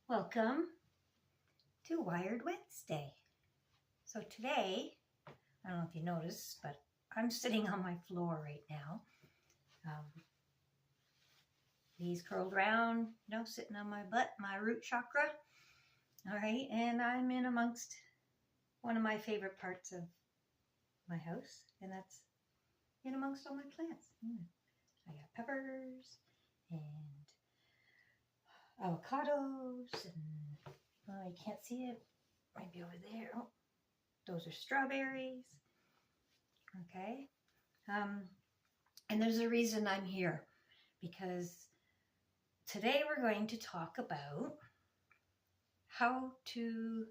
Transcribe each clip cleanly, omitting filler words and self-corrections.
Welcome to Wired Wednesday. So today, I don't know if you noticed, but I'm sitting on my floor right now. Knees curled round, sitting on my butt, my root chakra. All right, and I'm in amongst one of my favorite parts of my house, and that's in amongst all my plants. I got peppers and avocados, and you can't see it, maybe over there. Oh, those are strawberries. Okay, and there's a reason I'm here, because today we're going to talk about how to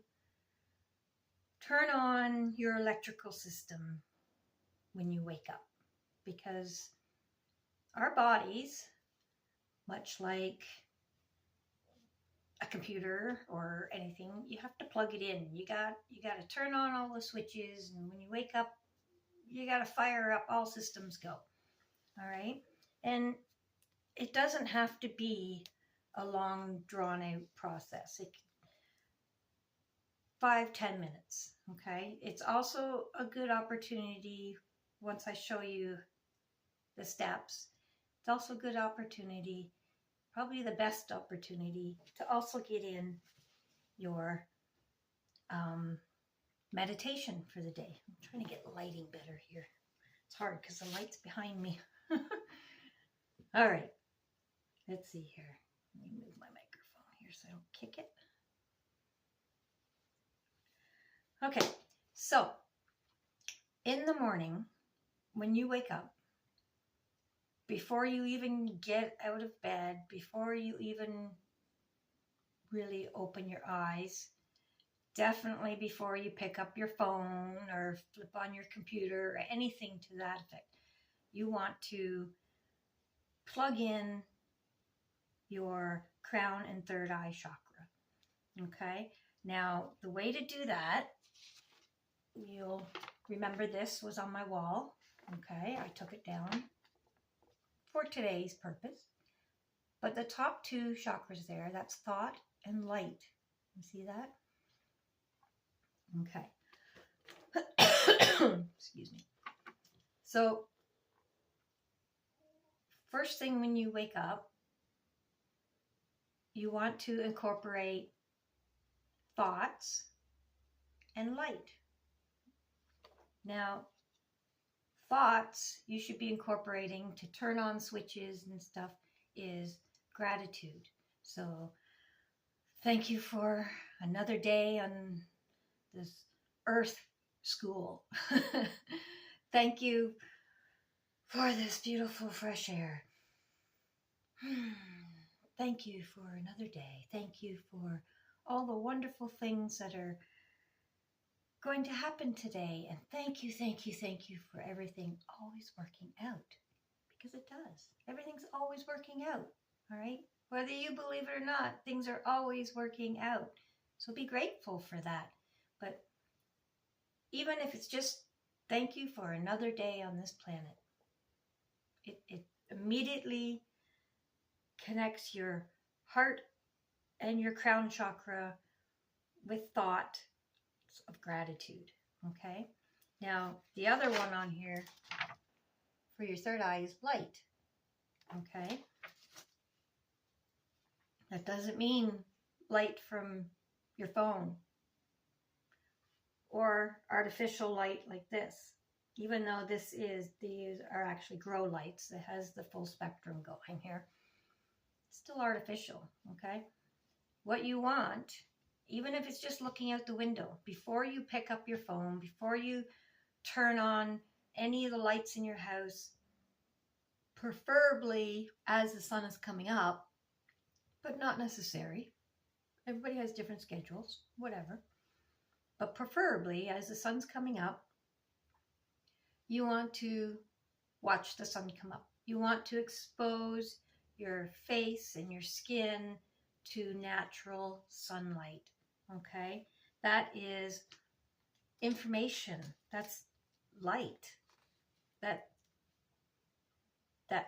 turn on your electrical system when you wake up, because our bodies, much like a computer or anything, you have to plug it in. You got to turn on all the switches, and when you wake up, you got to fire up, all systems go. All right, and it doesn't have to be a long, drawn-out process. 5-10 minutes. Okay, it's also a good opportunity, once I show you the steps, it's also a good opportunity, probably the best opportunity, to also get in your meditation for the day. I'm trying to get lighting better here. It's hard because the light's behind me. All right, let's see here. Let me move my microphone here so I don't kick it. Okay, so in the morning, when you wake up, before you even get out of bed, before you even really open your eyes, definitely before you pick up your phone or flip on your computer or anything to that effect, you want to plug in your crown and third eye chakra. Okay, now the way to do that, you'll remember this was on my wall. Okay, I took it down for today's purpose. But the top two chakras there, that's thought and light. You see that? Okay. Excuse me. So, first thing when you wake up, you want to incorporate thoughts and light. Now, thoughts you should be incorporating to turn on switches and stuff is gratitude. So, thank you for another day on this earth school. Thank you for this beautiful fresh air. Thank you for another day. Thank you for all the wonderful things that are going to happen today. And thank you for everything always working out. Because it does. Everything's always working out. All right? Whether you believe it or not, things are always working out. So be grateful for that. But even if it's just thank you for another day on this planet, it immediately connects your heart and your crown chakra with thought of gratitude. Okay? Now, the other one on here for your third eye is light. Okay? That doesn't mean light from your phone or artificial light like this. Even though these are actually grow lights, it has the full spectrum going here. It's still artificial, okay? What you want, even if it's just looking out the window, before you pick up your phone, before you turn on any of the lights in your house, preferably as the sun is coming up, but not necessary. Everybody has different schedules, whatever. But preferably as the sun's coming up, you want to watch the sun come up. You want to expose your face and your skin to natural sunlight, okay? That is information. That's light. That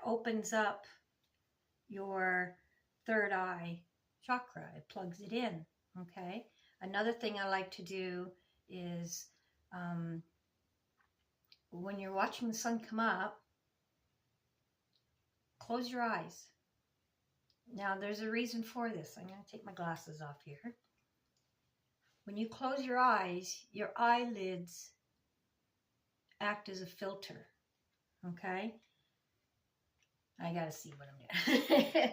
opens up your third eye chakra. It plugs it in. Okay. Another thing I like to do is when you're watching the sun come up, close your eyes. Now, there's a reason for this. I'm going to take my glasses off here. When you close your eyes, your eyelids act as a filter. Okay? I got to see what I'm doing.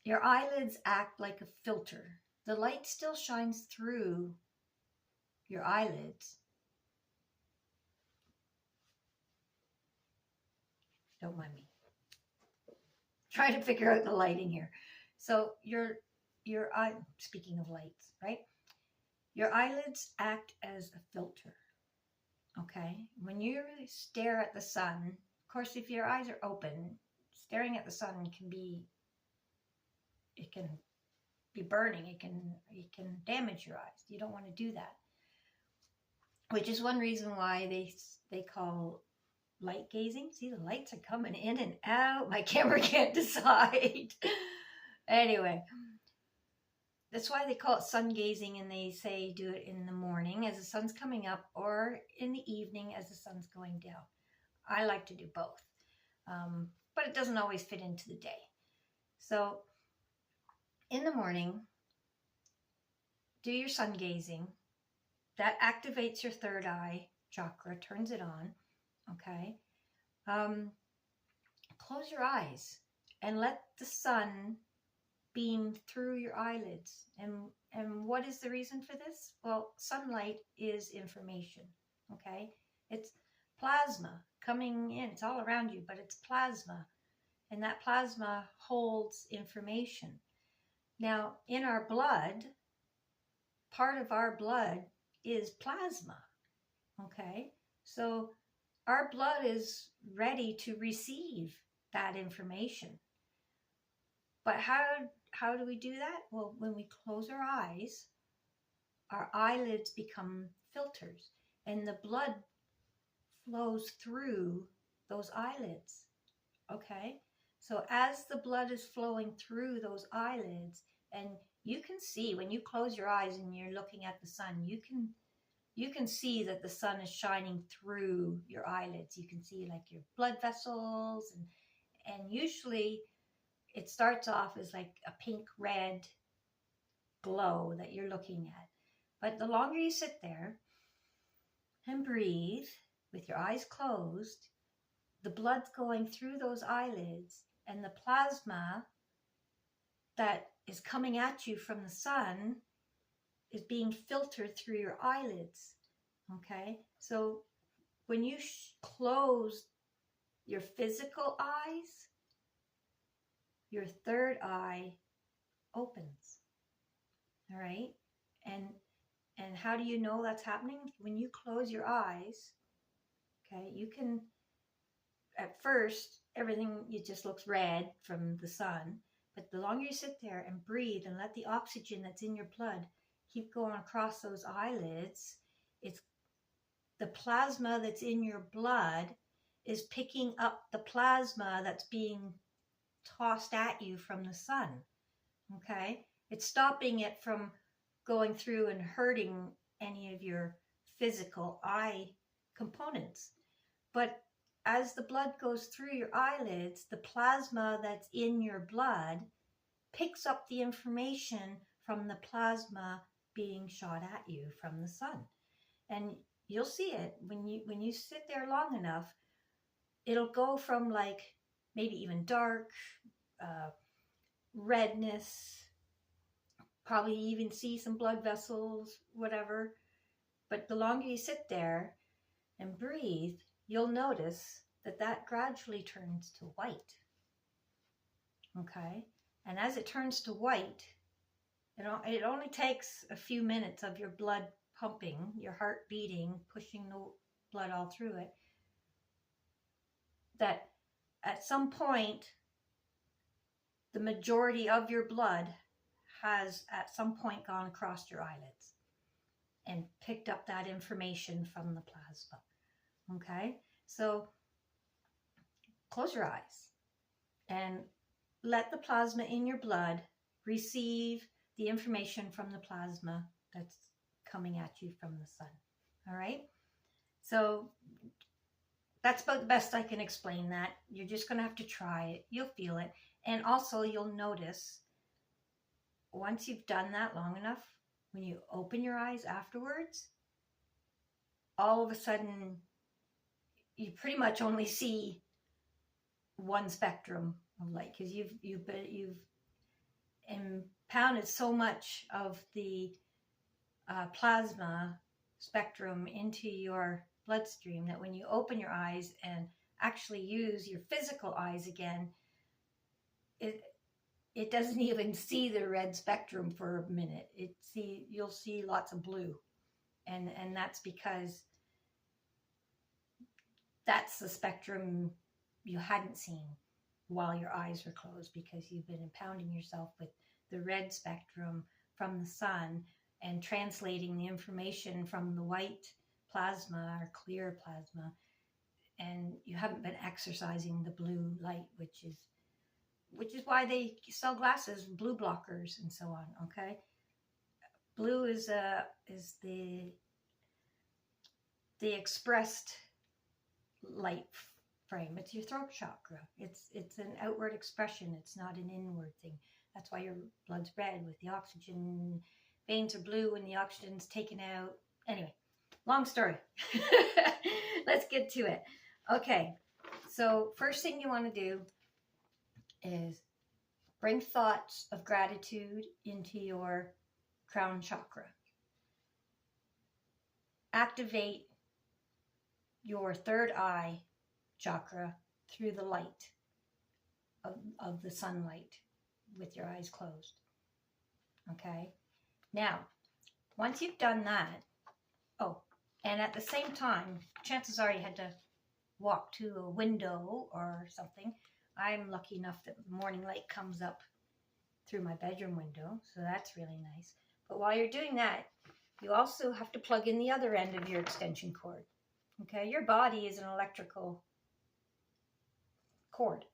Your eyelids act like a filter. The light still shines through your eyelids. Don't mind me. Trying to figure out the lighting here. So your eye, speaking of lights, right? Your eyelids act as a filter. Okay? When you stare at the sun, of course, if your eyes are open, staring at the sun can be burning. It can damage your eyes. You don't want to do that. Which is one reason why they call light gazing. See, the lights are coming in and out. My camera can't decide. Anyway, that's why they call it sun gazing, and they say do it in the morning as the sun's coming up or in the evening as the sun's going down. I like to do both, but it doesn't always fit into the day. So in the morning, do your sun gazing. That activates your third eye chakra, turns it on. Okay. Close your eyes and let the sun beam through your eyelids. And what is the reason for this? Well, sunlight is information. Okay. It's plasma coming in. It's all around you, but it's plasma. And that plasma holds information. Now, in our blood, part of our blood is plasma. Okay. So our blood is ready to receive that information. But how do we do that? Well, when we close our eyes, our eyelids become filters, and the blood flows through those eyelids. Okay? So as the blood is flowing through those eyelids, and you can see when you close your eyes and you're looking at the sun, you can see that the sun is shining through your eyelids. You can see like your blood vessels, and usually it starts off as like a pink-red glow that you're looking at. But the longer you sit there and breathe with your eyes closed, the blood's going through those eyelids, and the plasma that is coming at you from the sun is being filtered through your eyelids. Okay? So when you close your physical eyes, your third eye opens. All right? And how do you know that's happening? When you close your eyes, okay, you can, at first, everything, it just looks red from the sun. But the longer you sit there and breathe and let the oxygen that's in your blood keep going across those eyelids, it's the plasma that's in your blood is picking up the plasma that's being tossed at you from the sun. Okay? It's stopping it from going through and hurting any of your physical eye components. But as the blood goes through your eyelids, the plasma that's in your blood picks up the information from the plasma being shot at you from the sun. And you'll see it when you sit there long enough. It'll go from like maybe even dark, redness, probably even see some blood vessels, whatever. But the longer you sit there and breathe, you'll notice that gradually turns to white. Okay? And as it turns to white, it only takes a few minutes of your blood pumping, your heart beating, pushing the blood all through it, that at some point, the majority of your blood has at some point gone across your eyelids and picked up that information from the plasma. Okay? So close your eyes and let the plasma in your blood receive the information from the plasma that's coming at you from the sun. All right? So that's about the best I can explain that. You're just going to have to try it. You'll feel it. And also you'll notice once you've done that long enough, when you open your eyes afterwards, all of a sudden you pretty much only see one spectrum of light because you've impounded so much of the plasma spectrum into your bloodstream that when you open your eyes and actually use your physical eyes again, it doesn't even see the red spectrum for a minute. You'll see lots of blue, and that's because that's the spectrum you hadn't seen while your eyes were closed, because you've been impounding yourself with the red spectrum from the sun and translating the information from the white plasma or clear plasma, and you haven't been exercising the blue light, which is why they sell glasses, blue blockers and so on. Okay, blue is the expressed light frame. It's your throat chakra. It's an outward expression. It's not an inward thing. That's why your blood's red with the oxygen. Veins are blue when the oxygen's taken out. Anyway, long story. Let's get to it. Okay, so first thing you want to do is bring thoughts of gratitude into your crown chakra. Activate your third eye chakra through the light of the sunlight with your eyes closed. Okay? Now, once you've done that, and at the same time, chances are you had to walk to a window or something. I'm lucky enough that morning light comes up through my bedroom window, so that's really nice. But while you're doing that, you also have to plug in the other end of your extension cord. Okay, your body is an electrical cord.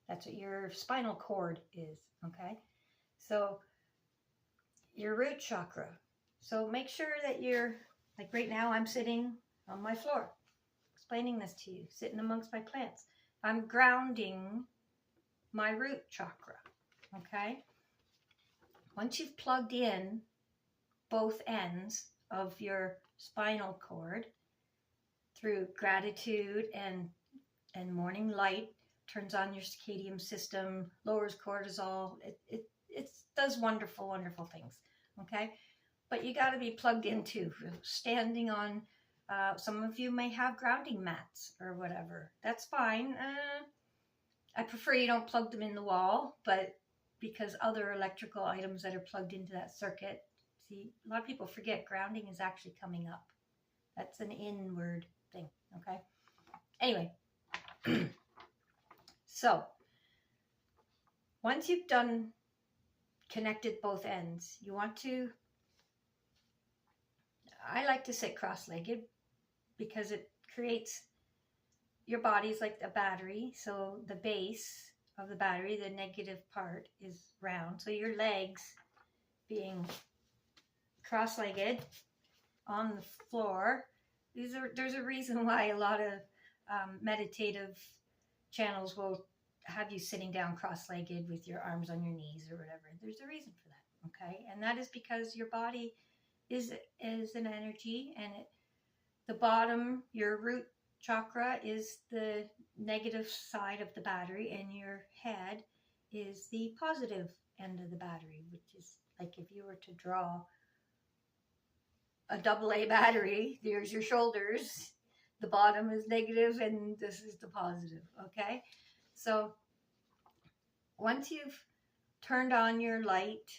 That's what your spinal cord is. Okay, so your root chakra. So make sure that you're, like right now, I'm sitting on my floor explaining this to you, sitting amongst my plants. I'm grounding my root chakra. Okay, once you've plugged in both ends of your spinal cord through gratitude and morning light, turns on your circadian system, lowers cortisol. It does wonderful, wonderful things. Okay, but you got to be plugged in too. Standing on, some of you may have grounding mats or whatever. That's fine. I prefer you don't plug them in the wall, but because other electrical items that are plugged into that circuit, see, a lot of people forget grounding is actually coming up. That's an inward thing. Okay. Anyway. So, once you've done connected both ends, you want to, I like to sit cross-legged because it creates, your body's like a battery. So the base of the battery, the negative part, is round. So your legs being cross-legged on the floor, there's a reason why a lot of meditative channels will have you sitting down cross-legged with your arms on your knees or whatever. There's a reason for that, okay? And that is because your body is an energy, and the bottom, your root chakra, is the negative side of the battery, and your head is the positive end of the battery, which is like if you were to draw a AA battery, there's your shoulders, the bottom is negative and this is the positive. Okay, so once you've turned on your light,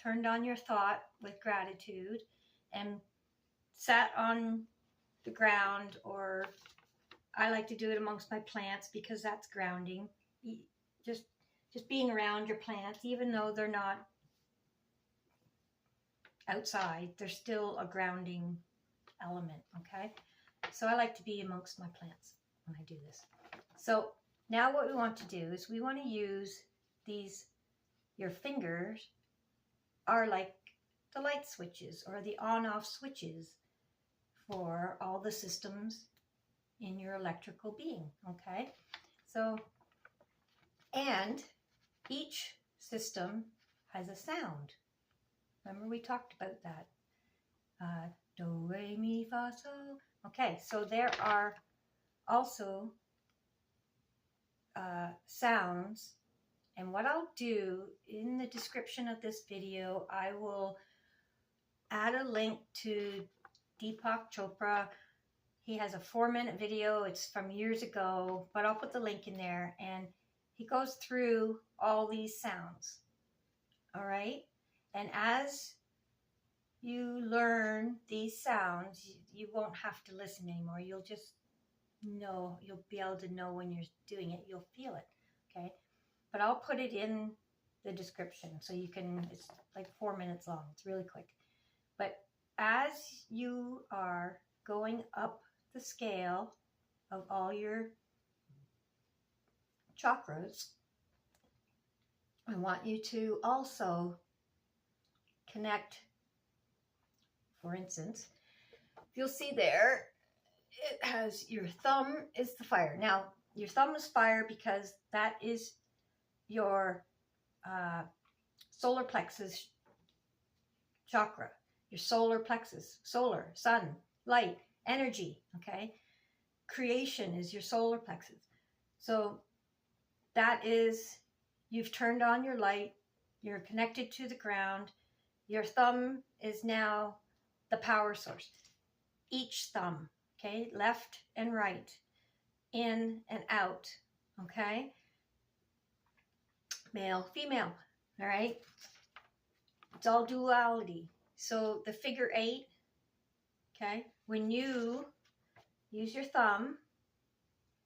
turned on your thought with gratitude, and sat on the ground, or I like to do it amongst my plants because that's grounding. Just being around your plants, even though they're not outside, they're still a grounding element. Okay, so I like to be amongst my plants when I do this. So now what we want to do is we want to use your fingers are like the light switches or the on-off switches for all the systems in your electrical being, okay? So, and each system has a sound. Remember we talked about that. Do, re, mi, fa, sol. Okay, so there are also sounds, and what I'll do in the description of this video, I will add a link to Deepak Chopra. He has a 4-minute video. It's from years ago, but I'll put the link in there, and he goes through all these sounds. All right, and as you learn these sounds, you won't have to listen anymore. You'll just know, you'll be able to know when you're doing it. You'll feel it, okay? But I'll put it in the description so you can, it's like 4 minutes long. It's really quick. But as you are going up the scale of all your chakras, I want you to also connect. For instance, you'll see there, it has your thumb is the fire. Now, your thumb is fire because that is your solar plexus chakra. Your solar plexus, solar, sun, light, energy, okay? Creation is your solar plexus. So that is, you've turned on your light, you're connected to the ground. Your thumb is now the power source. Each thumb, okay, left and right, in and out, okay? Male, female, all right? It's all duality. So the figure 8, okay, when you use your thumb,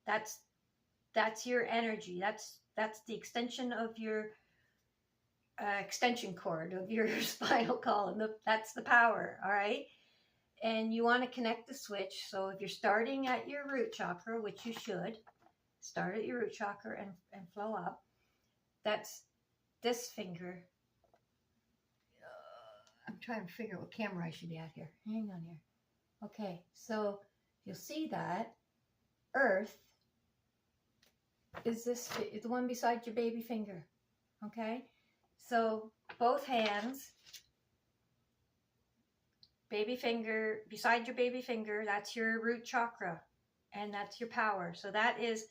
that's your energy. That's the extension of your extension cord of your spinal column. That's the power, all right? And you want to connect the switch. So if you're starting at your root chakra, which you should, start at your root chakra and flow up. That's this finger. I'm trying to figure out what camera I should be at here. Hang on here. Okay, so you'll see that Earth is the one beside your baby finger. Okay, so both hands, baby finger, beside your baby finger, that's your root chakra, and that's your power. So that is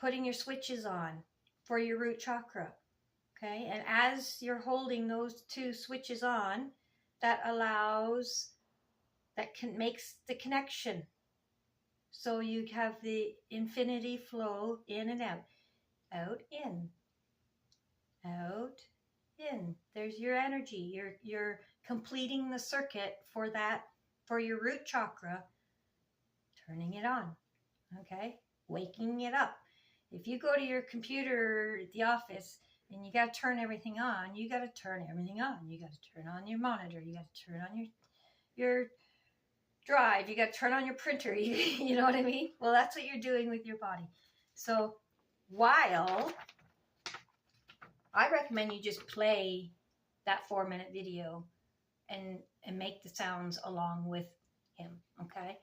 putting your switches on for your root chakra. Okay, and as you're holding those two switches on, that makes the connection. So you have the infinity flow in and out, out, in, out, in. There's your energy. You're completing the circuit for that, for your root chakra, turning it on, okay? Waking it up. If you go to your computer at the office and you got to turn everything on, you got to turn everything on. You got to turn on your monitor. You got to turn on your drive. You got to turn on your printer. You know what I mean? Well, that's what you're doing with your body. So while I recommend you just play that 4-minute video and make the sounds along with him, okay?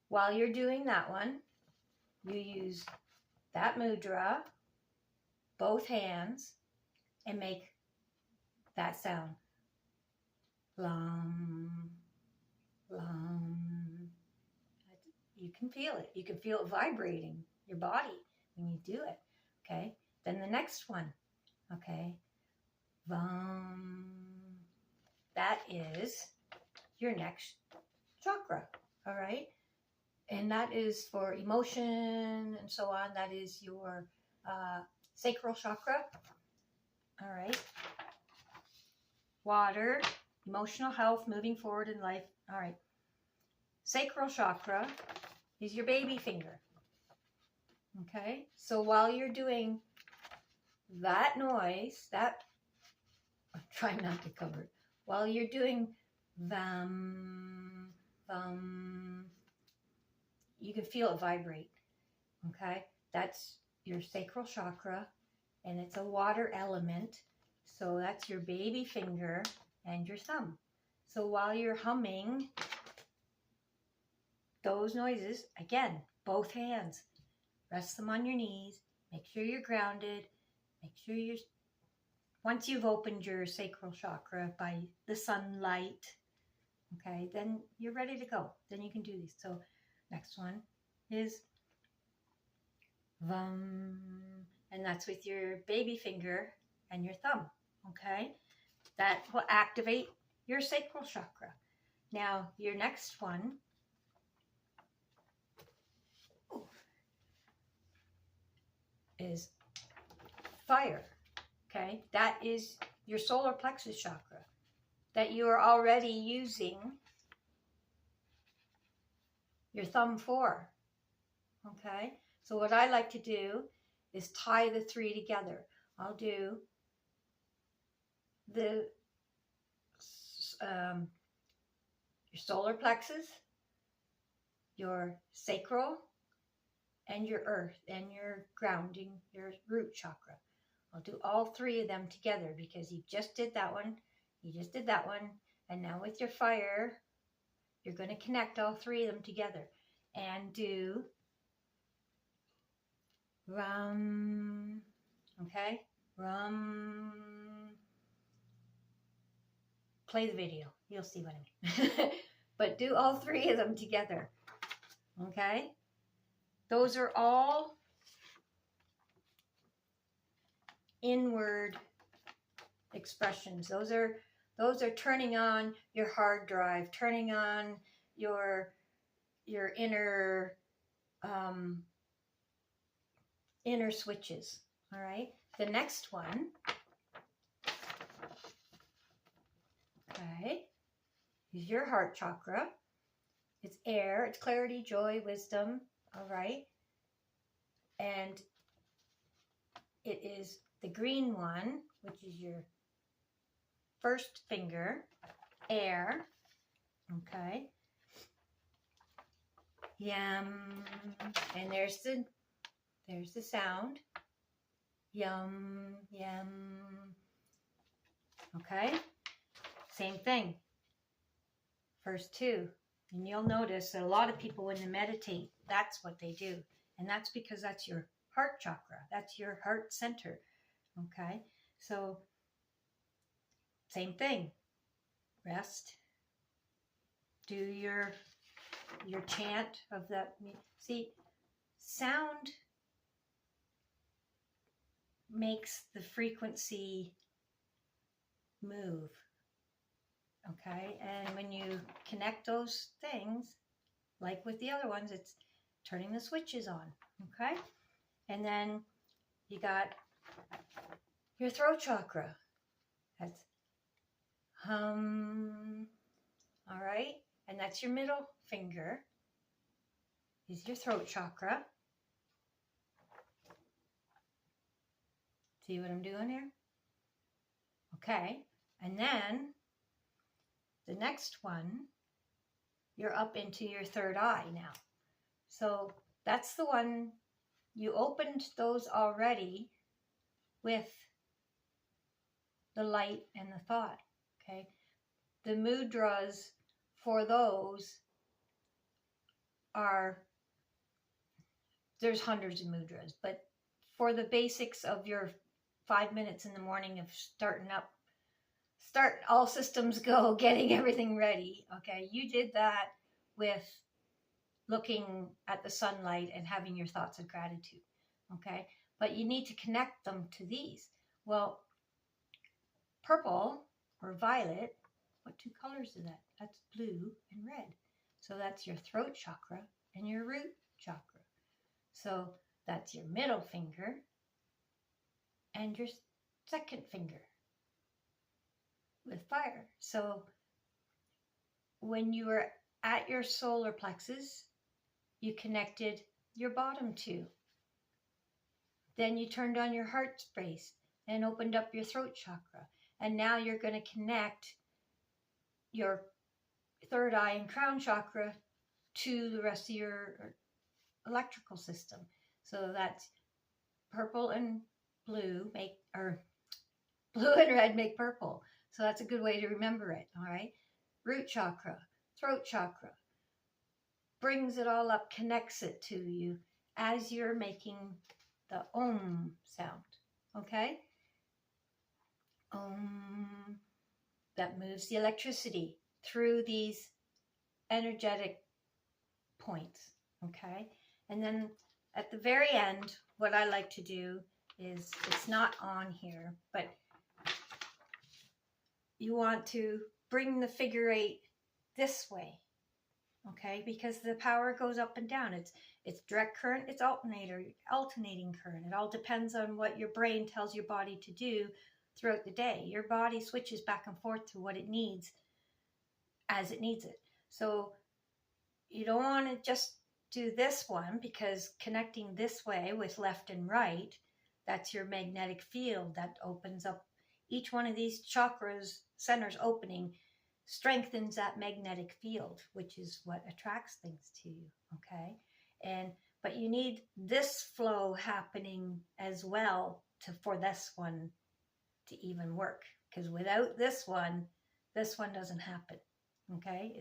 While you're doing that one, you use that mudra, both hands, and make that sound. Lum, lum. You can feel it. You can feel it vibrating your body when you do it, okay? Then the next one, okay? Vam. That is your next chakra, all right? And that is for emotion and so on. That is your sacral chakra, all right? Water, emotional health, moving forward in life, all right. Sacral chakra is your baby finger, okay? So while you're doing that noise, I'm trying not to cover it. While you're doing vam, vam, you can feel it vibrate, okay? That's your sacral chakra, and it's a water element. So that's your baby finger and your thumb. So while you're humming those noises, again, both hands, rest them on your knees, make sure you're grounded, make sure you're, once you've opened your sacral chakra by the sunlight, okay, then you're ready to go. Then you can do these. So next one is Vam, and that's with your baby finger and your thumb, okay? That will activate your sacral chakra. Now, your next one is fire, okay? That is your solar plexus chakra that you are already using your thumb for, okay? So what I like to do is tie the three together. I'll do the your solar plexus, your sacral, and your earth, and your grounding, your root chakra. I'll do all three of them together because you just did that one, you just did that one, and now with your fire, you're going to connect all three of them together and do Ram, okay? Ram. Play the video. You'll see what I mean. But do all three of them together, okay? Those are all inward expressions. Those are turning on your hard drive, turning on your inner inner switches. All right. The next one, okay, is your heart chakra. It's air. It's clarity, joy, wisdom. All right. And it is the green one, which is your first finger, air. Okay. Yum. And there's the sound. Yum, yum. Okay. Same thing. First two. And you'll notice that a lot of people, when they meditate, that's what they do. And that's because that's your heart chakra. That's your heart center. Okay. So same thing. Rest. Do your chant of that. See, sound makes the frequency move. Okay, and when you connect those things, like with the other ones, it's turning the switches on. Okay, and then you got your throat chakra. That's hum. All right, and that's your middle finger. Is your throat chakra. See what I'm doing here? Okay, and then the next one, you're up into your third eye now. So that's the one, you opened those already with the light and the thought, okay? The mudras for those are, there's hundreds of mudras, but for the basics of your 5 minutes in the morning of start all systems go, getting everything ready, okay? You did that with looking at the sunlight and having your thoughts of gratitude, okay? But you need to connect them to these. Well, purple or violet, what two colors is that? That's blue and red. So that's your throat chakra and your root chakra. So that's your middle finger and your second finger with fire. So when you were at your solar plexus, you connected your bottom two. Then you turned on your heart space and opened up your throat chakra. And now you're going to connect your third eye and crown chakra to the rest of your electrical system. So that's purple and blue blue and red make purple. So that's a good way to remember it. All right. Root chakra, throat chakra, brings it all up, connects it to you as you're making the Om sound. Okay. Om. That moves the electricity through these energetic points. Okay. And then at the very end, what I like to do is, it's not on here, but you want to bring the figure 8 this way, okay? Because the power goes up and down. It's direct current, it's alternating current. It all depends on what your brain tells your body to do throughout the day. Your body switches back and forth to what it needs as it needs it. So you don't want to just do this one, because connecting this way with left and right, that's your magnetic field that opens up. Each one of these chakras, centers opening, strengthens that magnetic field, which is what attracts things to you, okay? But you need this flow happening as well for this one to even work, because without this one doesn't happen, okay?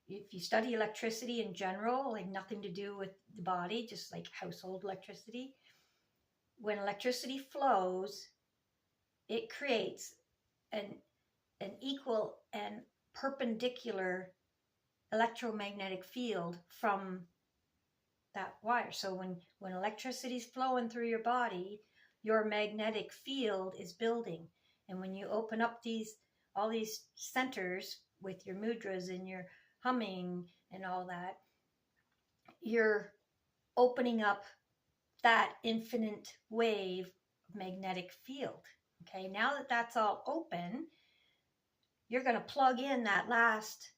If you study electricity in general, like nothing to do with the body, just like household electricity, when electricity flows, it creates an equal and perpendicular electromagnetic field from that wire. So when electricity is flowing through your body, your magnetic field is building. And when you open up all these centers with your mudras and your humming and all that, you're opening up that infinite wave magnetic field. Okay, now that that's all open, you're going to plug in that last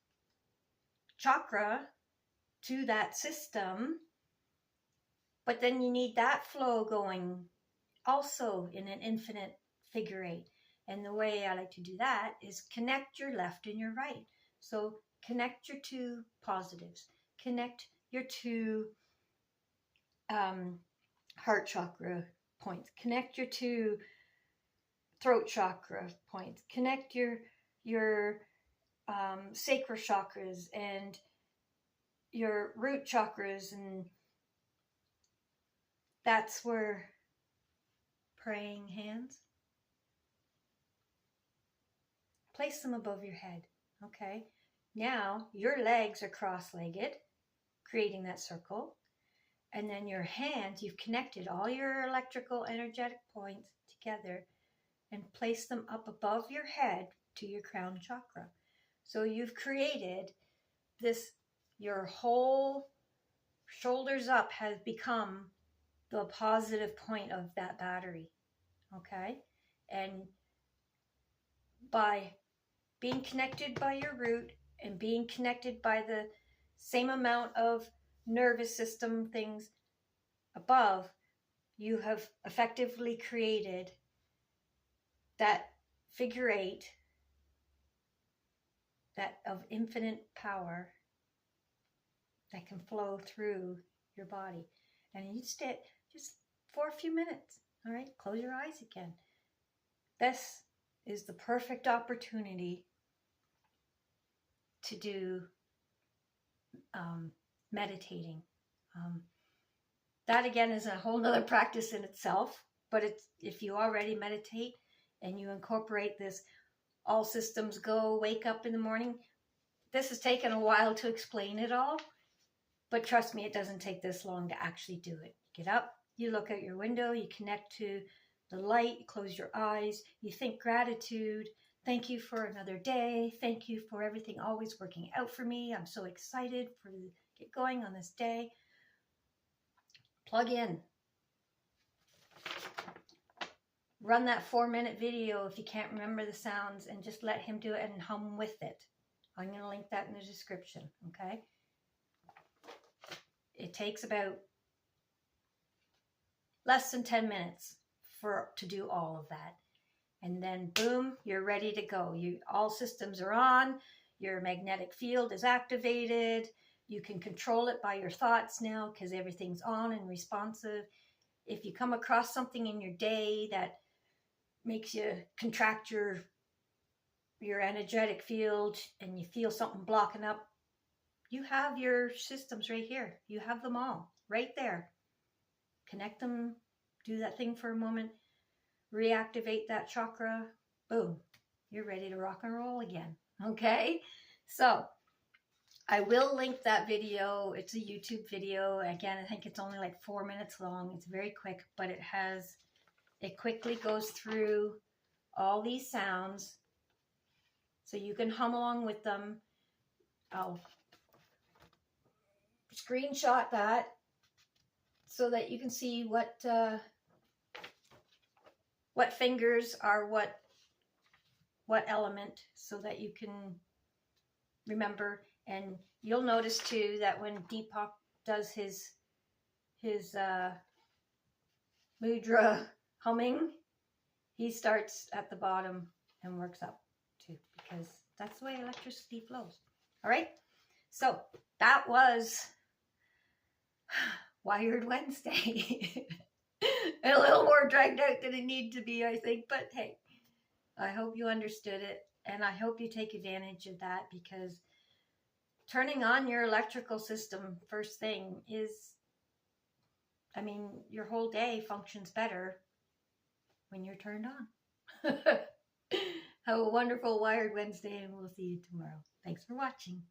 chakra to that system, but then you need that flow going also in an infinite figure 8. And the way I like to do that is connect your left and your right. So connect your 2 positives, connect your 2 heart chakra points, connect your 2 throat chakra points, connect your sacral chakras and your root chakras, and that's where praying hands, place them above your head. Okay, now your legs are cross-legged, creating that circle, and then your hands, you've connected all your electrical energetic points together and place them up above your head to your crown chakra. So you've created this, your whole shoulders up has become the positive point of that battery, okay? And by being connected by your root and being connected by the same amount of nervous system things above, you have effectively created that figure 8 that of infinite power that can flow through your body. And you stay just for a few minutes. All right, close your eyes again. This is the perfect opportunity to do meditating. That again is a whole nother practice in itself, but if you already meditate and you incorporate this all systems go, wake up in the morning, this has taken a while to explain it all, but trust me, it doesn't take this long to actually do it. Get up, you look out your window, you connect to the light, you close your eyes, you think gratitude. Thank you for another day. Thank you for everything always working out for me. I'm so excited to get going on this day. Plug in. Run that 4-minute video if you can't remember the sounds, and just let him do it and hum with it. I'm going to link that in the description, okay? It takes about less than 10 minutes to do all of that. And then boom, you're ready to go. All systems are on. Your magnetic field is activated. You can control it by your thoughts now because everything's on and responsive. if you come across something in your day that makes you contract your energetic field and you feel something blocking up, you have your systems right here. You have them all right there. Connect them, do that thing for a moment, reactivate that chakra, boom, you're ready to rock and roll again. Okay, so I will link that video. It's a YouTube video. Again, I think it's only like 4 minutes long. It's very quick, but it quickly goes through all these sounds so you can hum along with them. I'll screenshot that so that you can see what fingers are what element, so that you can remember. And you'll notice too that when Deepak does his mudra humming, he starts at the bottom and works up too, because that's the way electricity flows. All right, so that was Wired Wednesday. A little more dragged out than it needed to be, I think, but hey, I hope you understood it, and I hope you take advantage of that, because turning on your electrical system first thing is, I mean, your whole day functions better when you're turned on. Have a wonderful Wired Wednesday, and we'll see you tomorrow. Thanks for watching.